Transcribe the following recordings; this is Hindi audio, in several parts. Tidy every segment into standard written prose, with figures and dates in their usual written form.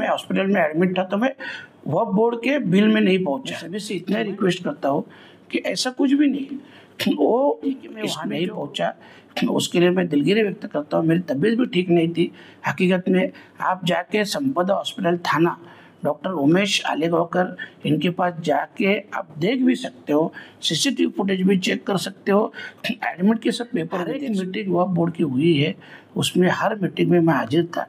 मैं हॉस्पिटल में एडमिट था तो मैं वक्फ बोर्ड के बिल में नहीं पहुंचा। सभी से इतना रिक्वेस्ट करता हूँ कि ऐसा कुछ भी नहीं, वो मैं वहाँ नहीं पहुंचा, उसके लिए मैं दिलगिरी व्यक्त करता हूँ। मेरी तबीयत भी ठीक नहीं थी। हकीकत में आप जाके संपदा हॉस्पिटल थाना डॉक्टर उमेश आलेगांवकर इनके पास जाके आप देख भी सकते हो, सीसीटीवी फुटेज भी चेक कर सकते हो। एडमिट के सब पेपर, एक मीटिंग वक्फ बोर्ड की हुई है, उसमें हर मीटिंग में मैं हाजिर था।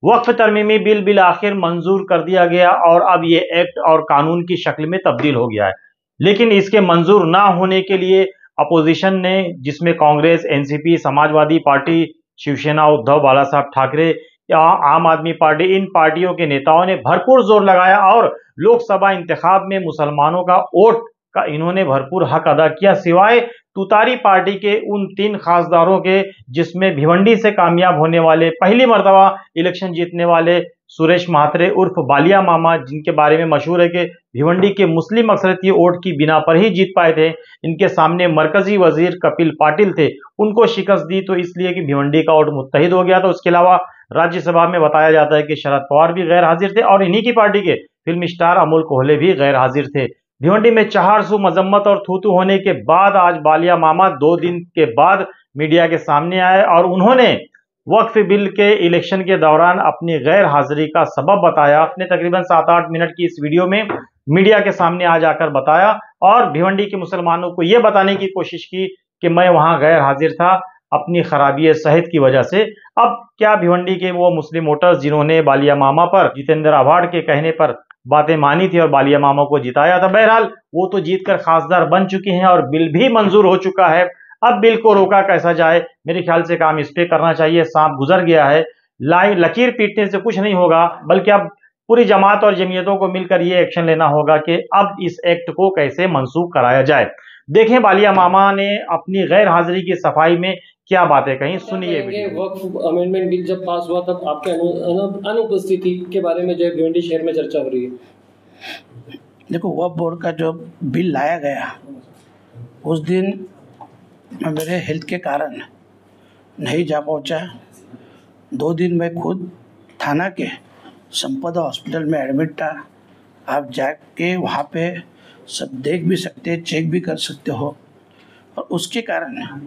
वक्फ तरमीमी बिल आखिर मंजूर कर दिया गया और अब ये एक्ट और कानून की शक्ल में तब्दील हो गया है। लेकिन इसके मंजूर ना होने के लिए अपोजिशन ने, जिसमें कांग्रेस, एनसीपी, समाजवादी पार्टी, शिवसेना, उद्धव बाला साहब ठाकरे या आम आदमी पार्टी, इन पार्टियों के नेताओं ने भरपूर जोर लगाया और लोकसभा इंतखाब में मुसलमानों का वोट का इन्होंने भरपूर हक अदा किया, सिवाय तुतारी पार्टी के उन 3 खासदारों के, जिसमें भिवंडी से कामयाब होने वाले, पहली मर्तबा इलेक्शन जीतने वाले सुरेश म्हात्रे उर्फ बालिया मामा, जिनके बारे में मशहूर है कि भिवंडी के मुस्लिम अक्सरियती वोट की बिना पर ही जीत पाए थे। इनके सामने मरकजी वजीर कपिल पाटिल थे, उनको शिकस्त दी तो इसलिए कि भिवंडी का वोट मुत्तहिद हो गया था। उसके अलावा राज्यसभा में बताया जाता है कि शरद पवार भी गैर हाजिर थे और इन्हीं की पार्टी के फिल्म स्टार अमोल कोहले भी गैर हाजिर थे। भिवंडी में चहारसू मजम्मत और थूथू होने के बाद आज बालिया मामा 2 दिन के बाद मीडिया के सामने आए और उन्होंने वक्फ बिल के इलेक्शन के दौरान अपनी गैर हाजिरी का सबब बताया। अपने तकरीबन 7-8 मिनट की इस वीडियो में मीडिया के सामने आ जाकर बताया और भिवंडी के मुसलमानों को यह बताने की कोशिश की कि मैं वहां गैर हाजिर था अपनी खराबी सेहत की वजह से। अब क्या भिवंडी के वो मुस्लिम वोटर्स जिन्होंने बालिया मामा पर, जितेंद्र आव्हाड के कहने पर बातें मानी थी और बालिया मामा को जिताया था, बहरहाल वो तो जीतकर खासदार बन चुके हैं और बिल भी मंजूर हो चुका है। अब बिल को रोका कैसा जाए, मेरे ख्याल से काम इस पे करना चाहिए। सांप गुजर गया है, लकीर पीटने से कुछ नहीं होगा, बल्कि अब पूरी जमात और जमीयतों को मिलकर ये एक्शन लेना होगा कि अब इस एक्ट को कैसे मनसूख कराया जाए। देखें बालिया मामा ने अपनी गैर हाजिरी की सफाई में क्या बातें कही, सुनिए। वक्फ अमेंडमेंट बिल जब पास हुआ तब आपके अनुपस्थिति के बारे में जो है भिवंडी शहर में चर्चा हो रही है। देखो, वक्फ बोर्ड का जो बिल लाया गया उस दिन मैं मेरे हेल्थ के कारण नहीं जा पहुंचा। 2 दिन मैं खुद थाना के संपदा हॉस्पिटल में एडमिट था। आप जाके वहाँ पे सब देख भी सकते, चेक भी कर सकते हो। और उसके कारण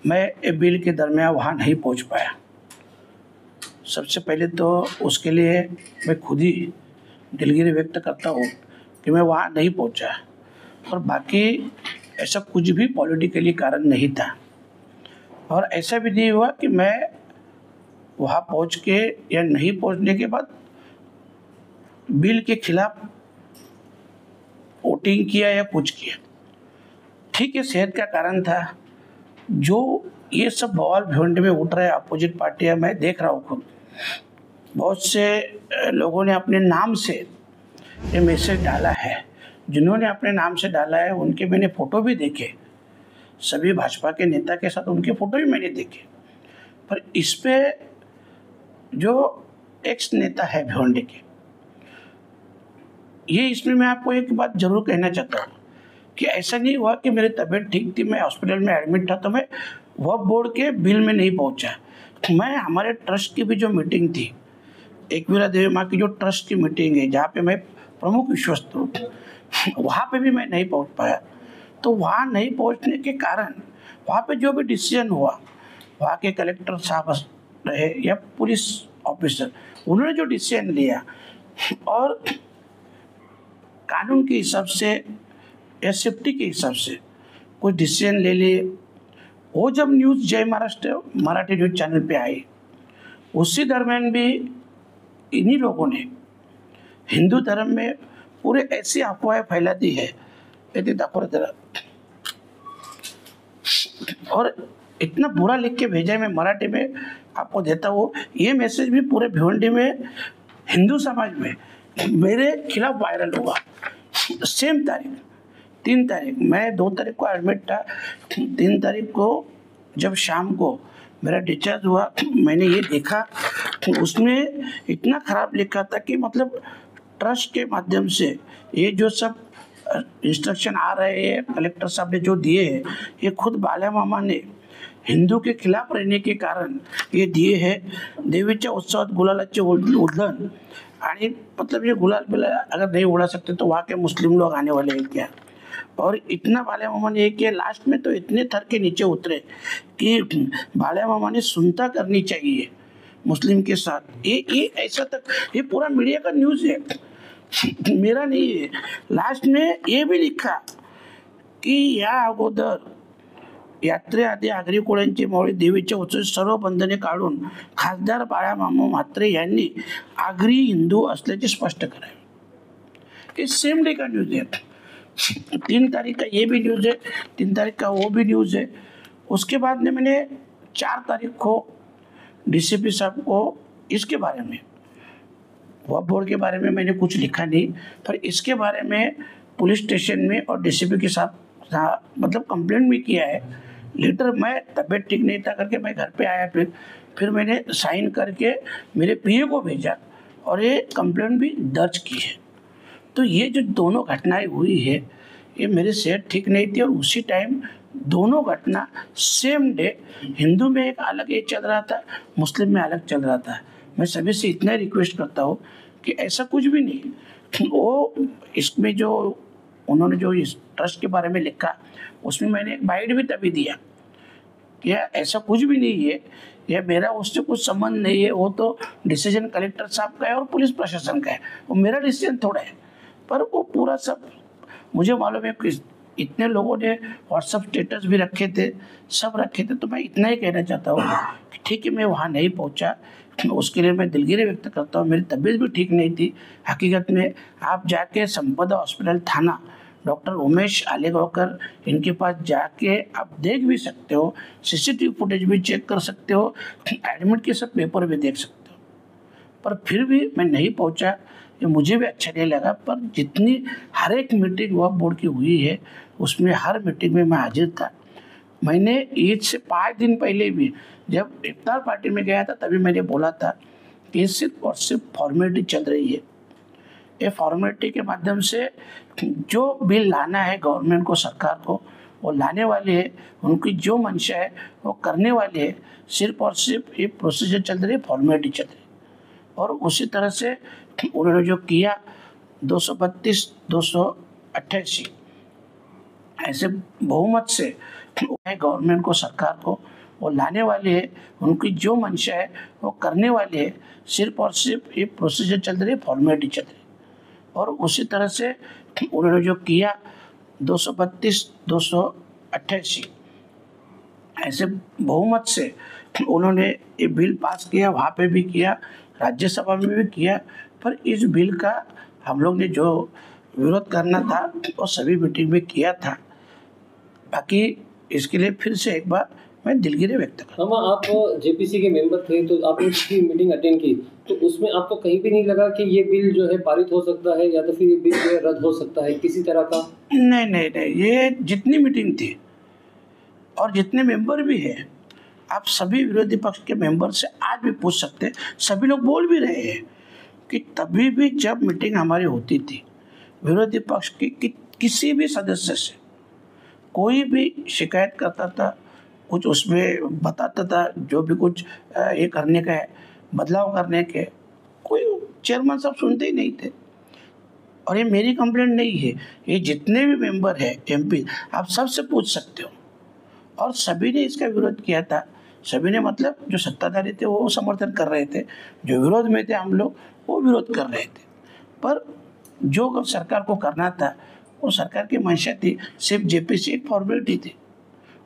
मैं बिल के दरमियान वहाँ नहीं पहुँच पाया। सबसे पहले तो उसके लिए मैं खुद ही दिलगिरी व्यक्त करता हूँ कि मैं वहाँ नहीं पहुँचा, और बाकी ऐसा कुछ भी पॉलिटिकली कारण नहीं था। और ऐसा भी नहीं हुआ कि मैं वहाँ पहुँच के या नहीं पहुँचने के बाद बिल के खिलाफ वोटिंग किया या कुछ किया। ठीक है, सेहत का कारण था। जो ये सब बवाल भिवंडी में उठ रहे हैं अपोजिट पार्टियां, मैं देख रहा हूँ खुद, बहुत से लोगों ने अपने नाम से ये मैसेज डाला है। जिन्होंने अपने नाम से डाला है उनके मैंने फ़ोटो भी देखे, सभी भाजपा के नेता के साथ उनके फ़ोटो भी मैंने देखे। पर इस पे जो एक्स नेता है भिवंडी के, ये इसमें मैं आपको एक बात ज़रूर कहना चाहता हूँ कि ऐसा नहीं हुआ कि मेरी तबीयत ठीक थी, मैं हॉस्पिटल में एडमिट था तो मैं वक्फ बोर्ड के बिल में नहीं पहुँचा। मैं हमारे ट्रस्ट की भी जो मीटिंग थी, एकवीरा देवी माँ की जो ट्रस्ट की मीटिंग है जहाँ पे मैं प्रमुख विश्वस्त हूँ, वहाँ पे भी मैं नहीं पहुँच पाया। तो वहाँ नहीं पहुँचने के कारण वहाँ पे जो भी डिसीजन हुआ, वहाँ के कलेक्टर साहब रहे या पुलिस ऑफिसर, उन्होंने जो डिसीजन लिया और कानून के हिसाब से या सेफ्टी के हिसाब से कुछ डिसीजन ले लिए, वो जब न्यूज़ जय महाराष्ट्र मराठी न्यूज़ चैनल पे आई, उसी दरमियान भी इन्हीं लोगों ने हिंदू धर्म में पूरे ऐसी अफवाहें फैला दी है, और इतना बुरा लिख के भेजा है। मैं मराठी में आपको देता हूँ, ये मैसेज भी पूरे भिवंडी में हिंदू समाज में मेरे खिलाफ वायरल हुआ। सेम तारीख 3 तारीख, मैं 2 तारीख को एडमिट था, 3 तारीख को जब शाम को मेरा डिस्चार्ज हुआ, मैंने ये देखा उसमें इतना ख़राब लिखा था कि मतलब ट्रस्ट के माध्यम से ये जो सब इंस्ट्रक्शन आ रहे हैं कलेक्टर साहब ने जो दिए हैं, ये खुद बालिया मामा ने हिंदू के खिलाफ रहने के कारण ये दिए है। देवीच्या उत्सवात गुलालाचे उधळण आणि मतलब ये गुलाल बिलाल अगर नहीं उड़ा सकते तो वहाँ के मुस्लिम लोग आने वाले हैं क्या। और इतना बालिया मामा ने किया, लास्ट में तो इतने थर के नीचे उतरे कि बालिया मामा ने सुनता करनी चाहिए मुस्लिम के साथ। ये ऐसा तक, ये पूरा मीडिया का न्यूज़ है, मेरा नहीं है। लास्ट में ये भी लिखा की या अगोदर यात्रे आधी आगरी कोळ्यांची मावळी देवीच्या उत्सवात सर्व बंधने काढून खासदार बाळामामा म्हात्रे यांनी आगरी हिंदू असल्याचे स्पष्ट करावे। ये सेम डे का न्यूज़ है, 3 तारीख का ये भी न्यूज़ है, 3 तारीख का वो भी न्यूज़ है। उसके बाद में मैंने 4 तारीख को डीसीपी साहब को इसके बारे में, वक्फ बोर्ड के बारे में मैंने कुछ लिखा नहीं, पर इसके बारे में पुलिस स्टेशन में और डीसीपी के साथ मतलब कंप्लेंट भी किया है। लेटर मैं तबीयत ठीक नहीं था करके मैं घर पे आया, फिर मैंने साइन करके मेरे पीए को भेजा और ये कंप्लेंट भी दर्ज की है। तो ये जो दोनों घटनाएं हुई है, ये मेरी सेहत ठीक नहीं थी और उसी टाइम दोनों घटना सेम डे हिंदू में एक अलग ये चल रहा था, मुस्लिम में अलग चल रहा था। मैं सभी से इतना रिक्वेस्ट करता हूँ कि ऐसा कुछ भी नहीं। वो इसमें जो उन्होंने जो इस ट्रस्ट के बारे में लिखा, उसमें मैंने एक बाइट भी तभी दिया कि ऐसा कुछ भी नहीं है, यह मेरा उससे कुछ संबंध नहीं है, वो तो डिसीजन कलेक्टर साहब का है और पुलिस प्रशासन का है, वो मेरा डिसीजन थोड़ा है। पर वो पूरा सब मुझे मालूम है कि इतने लोगों ने व्हाट्सअप स्टेटस भी रखे थे, सब रखे थे। तो मैं इतना ही कहना चाहता हूँ कि ठीक है, मैं वहाँ नहीं पहुँचा, उसके लिए मैं दिलगिरी व्यक्त करता हूँ। मेरी तबीयत भी ठीक नहीं थी। हकीकत में आप जाके संपदा हॉस्पिटल थाना डॉक्टर उमेश आलेगांवकर इनके पास जाके आप देख भी सकते हो, सीसीटीवी फुटेज भी चेक कर सकते हो, एडमिट के सब पेपर भी देख सकते हो। पर फिर भी मैं नहीं पहुंचा, ये मुझे भी अच्छा नहीं लगा। पर जितनी हर एक मीटिंग वक्फ बोर्ड की हुई है, उसमें हर मीटिंग में मैं हाजिर था। मैंने ईद से 5 दिन पहले भी जब इफ्तार पार्टी में गया था, तभी मैंने बोला था कि सिर्फ और सिर्फ फॉर्मेलिटी चल रही है। ये फॉर्मेलिटी के माध्यम से जो बिल लाना है गवर्नमेंट को, सरकार को, वो लाने वाले हैं। उनकी जो मंशा है वो करने वाले हैं। सिर्फ और सिर्फ ये प्रोसीजर चल रही है, फॉर्मेलिटी चल रही है। और उसी तरह से उन्होंने जो किया 232, 288 ऐसे बहुमत से गवर्नमेंट को, सरकार को वो लाने वाले हैं। उनकी जो मंशा है वो करने वाले हैं। सिर्फ और सिर्फ ये प्रोसीजर चल रही है, फॉर्मेलिटी चल रही है। और उसी तरह से उन्होंने जो किया 232, 288 ऐसे बहुमत से उन्होंने ये बिल पास किया, वहाँ पे भी किया, राज्यसभा में भी किया। पर इस बिल का हम लोग ने जो विरोध करना था वो सभी मीटिंग में किया था। बाकी इसके लिए फिर से एक बार मैं दिलगिरी व्यक्त करता हूँ। आप जेपीसी के मेंबर थे, तो आपने उसकी मीटिंग अटेंड की, तो उसमें आपको कहीं भी नहीं लगा कि ये बिल जो है पारित हो सकता है या तो फिर ये बिल जो है रद्द हो सकता है किसी तरह का? नहीं, ये जितनी मीटिंग थी और जितने मेंबर भी हैं, आप सभी विरोधी पक्ष के मेंबर से आज भी पूछ सकते हैं। सभी लोग बोल भी रहे हैं कि तभी भी जब मीटिंग हमारी होती थी, विरोधी पक्ष की किसी भी सदस्य से कोई भी शिकायत करता था, कुछ उसमें बताता था, जो भी कुछ ये करने का है, बदलाव करने के, कोई चेयरमैन साहब सुनते ही नहीं थे। और ये मेरी कंप्लेंट नहीं है, ये जितने भी मेंबर हैं एमपी, आप सबसे पूछ सकते हो। और सभी ने इसका विरोध किया था। सभी ने मतलब जो सत्ताधारी थे वो समर्थन कर रहे थे, जो विरोध में थे हम लोग वो विरोध कर रहे थे। पर जो सरकार को करना था वो सरकार की मंशा थी, सिर्फ जेपीसी एक फॉर्मेलिटी थी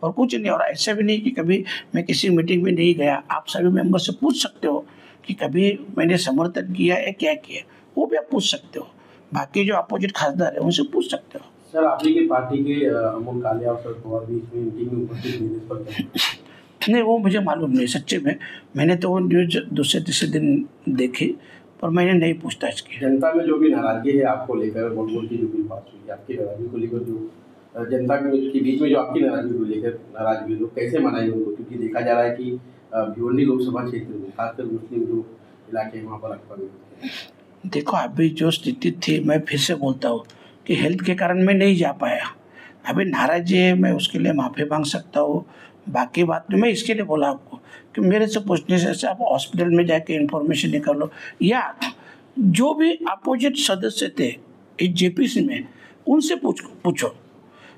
और कुछ नहीं। और ऐसा भी नहीं कि कभी मैं किसी मीटिंग में नहीं गया। आप सभी मेंबर से पूछ सकते हो कि कभी मैंने समर्थन किया है, क्या किया, वो भी आप पूछ सकते हो। बाकी जो अपोजिट खासदार है उनसे पूछ सकते हो। सर, आपकी पार्टी के अमोल कालिया और शरद पवार भी इसमें मीटिंग में उपस्थित नहीं, नहीं वो मुझे मालूम नहीं सच्चे में। मैंने तो वो न्यूज दूसरे तीसरे दिन देखी, पर मैंने नहीं पूछताछ की। जनता में जो भी नाराजगी है आपको लेकर, वोट की जो भी बात हुई, आपकी नाराजगी को लेकर, जो जनता के बीच में जो आपकी नाराजगी को लेकर नाराजगी लोग कैसे मनाएंगे उनको? क्योंकि देखा जा रहा है कि भिवंडी लोकसभा क्षेत्र में खासकर मुस्लिम जो इलाके वहाँ पर आपका, देखो अभी जो स्थिति थी, मैं फिर से बोलता हूँ कि हेल्थ के कारण मैं नहीं जा पाया। अभी नाराजगी है, मैं उसके लिए माफ़ी मांग सकता हूँ। बाकी बात नहीं, मैं इसके लिए बोला आपको कि मेरे से पूछने से आप हॉस्पिटल में जाके इन्फॉर्मेशन निकाल लो, या जो भी अपोजिट सदस्य थे इस जेपीसी में उनसे पूछो।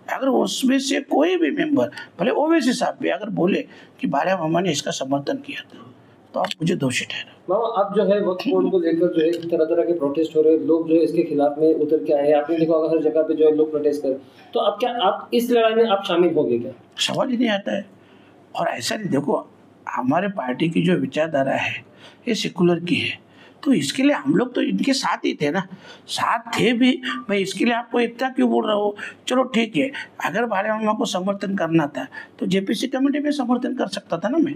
अगर उसमें से कोई भी मेंबर, भले ओवैसी साहब भी अगर बोले कि बाला मामा ने इसका समर्थन किया था, तो आप मुझे दोषी ठहराओ। मामा, अब जो है वक्फ बोर्ड को लेकर जो है तरह तरह के प्रोटेस्ट हो रहे हैं, लोग जो है इसके खिलाफ में उतर के आए हैं। आपने देखा होगा हर जगह पे जो है लोग प्रोटेस्ट कर, तो अब क्या आप इस लड़ाई में आप शामिल होंगे क्या? सवाल ही नहीं आता है। और ऐसा नहीं, देखो हमारे पार्टी की जो विचारधारा है ये सेकुलर की है, तो इसके लिए हम लोग तो इनके साथ ही थे ना, साथ थे भी। मैं इसके लिए आपको इतना क्यों बोल रहा हूँ? चलो ठीक है, अगर बाला मामा को समर्थन करना था तो जेपीसी कमेटी में समर्थन कर सकता था ना मैं,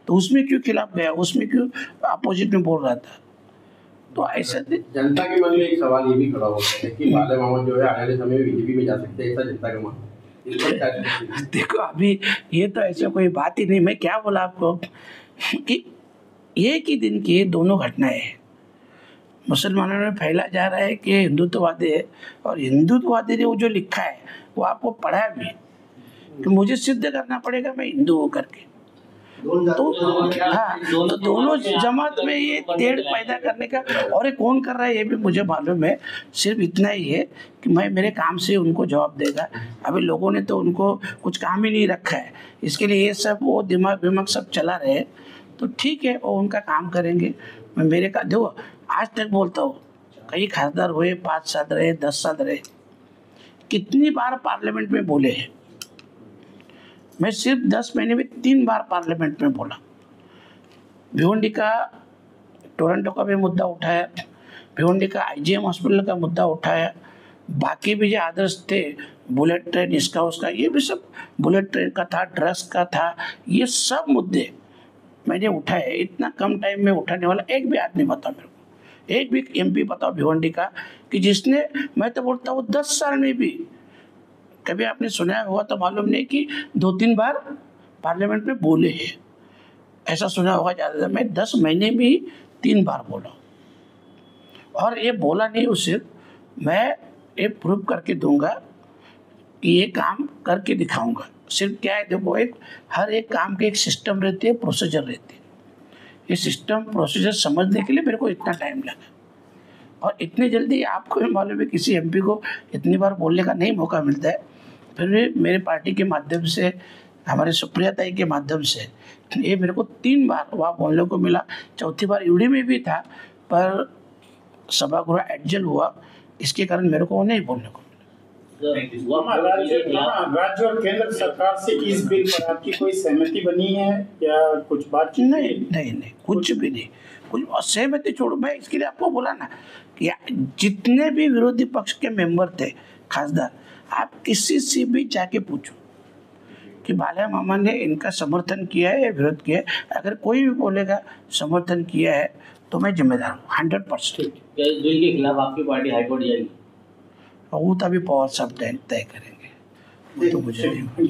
तो उसमें क्यों खिलाफ गया, उसमें क्यों अपोजिट में बोल रहा था? तो ऐसा जनता के मन में एक सवाल ये भी खड़ा होता है कि बाला मामा जो है आने वाले समय में बीजेपी में जा सकते हैं, ऐसा जनता का मन। देखो अभी ये तो ऐसा कोई बात ही नहीं। मैं क्या बोला आपको कि एक ही दिन की दोनों घटनाएं हैं। मुसलमानों में फैला जा रहा है कि हिंदुत्ववादी है, और हिंदुत्ववादी ने वो जो लिखा है वो आपको पढ़ा है भी कि मुझे सिद्ध करना पड़ेगा मैं हिंदू हूँ करके। तो हाँ, तो दोनों जमात में ये तेड़ पैदा करने का, और ये कौन कर रहा है ये भी मुझे मालूम है। सिर्फ इतना ही है कि मैं मेरे काम से उनको जवाब देगा। अभी लोगों ने तो उनको कुछ काम ही नहीं रखा है, इसके लिए ये सब वो दिमाग विमाग सब चला रहे हैं। तो ठीक है, वो उनका काम करेंगे। मैं मेरे का देखो आज तक बोलता हूँ, कई खासदार हुए, 5 साल रहे, 10 साल रहे, कितनी बार पार्लियामेंट में बोले हैं। मैं सिर्फ 10 महीने में 3 बार पार्लियामेंट में बोला। भिवंडी का, टोरंटो का भी मुद्दा उठाया, भिवंडी का आईजीएम हॉस्पिटल का मुद्दा उठाया, बाकी भी जो आदर्श थे, बुलेट ट्रेन इसका उसका, ये भी सब बुलेट ट्रेन का था, ड्रग्स का था, ये सब मुद्दे मैंने उठाए। इतना कम टाइम में उठाने वाला एक भी आदमी बताओ मेरे को, एक भी एमपी बताओ भिवंडी का कि जिसने, मैं तो बोलता हूँ 10 साल में भी कभी आपने सुना हुआ तो मालूम नहीं कि 2-3 बार पार्लियामेंट में बोले हैं। ऐसा सुना होगा ज़्यादा। मैं 10 महीने में 3 बार बोला, और ये बोला नहीं उससे मैं ये प्रूव करके दूंगा कि ये काम करके दिखाऊंगा। सिर्फ क्या है, देखो हर एक काम के एक सिस्टम रहती है, प्रोसीजर रहती है। ये सिस्टम प्रोसीजर समझने के लिए मेरे को इतना टाइम लगा, और इतनी जल्दी आपको भी मालूम है किसी एमपी को इतनी बार बोलने का नहीं मौका मिलता है। फिर भी मेरे पार्टी के माध्यम से, हमारे सुप्रिया ताई के माध्यम से ये मेरे को 3 बार वहाँ बोलने को मिला। चौथी बार यूडी में भी था, पर सभागृह एडजल हुआ, इसके कारण मेरे को नहीं बोलने को मिला। राज्य और केंद्र सरकार से इस बिल पर आपकी कोई सहमति बनी है या कुछ बातचीत? नहीं, कुछ भी नहीं। कुछ सहमति छोड़ो, मैं इसके लिए आपको बोला ना कि जितने भी विरोधी पक्ष के मेंबर थे, खासदार, आप किसी से भी जाके पूछो कि बाला मामा ने इनका समर्थन किया है या विरोध किया है। अगर कोई भी बोलेगा समर्थन किया है तो मैं जिम्मेदार हूँ 100%। क्या इस बिल के खिलाफ आपकी पार्टी हाईकोर्ट जाएगी? वो तो अभी पवार साहब तय करेंगे, वो तो मुझे नहीं।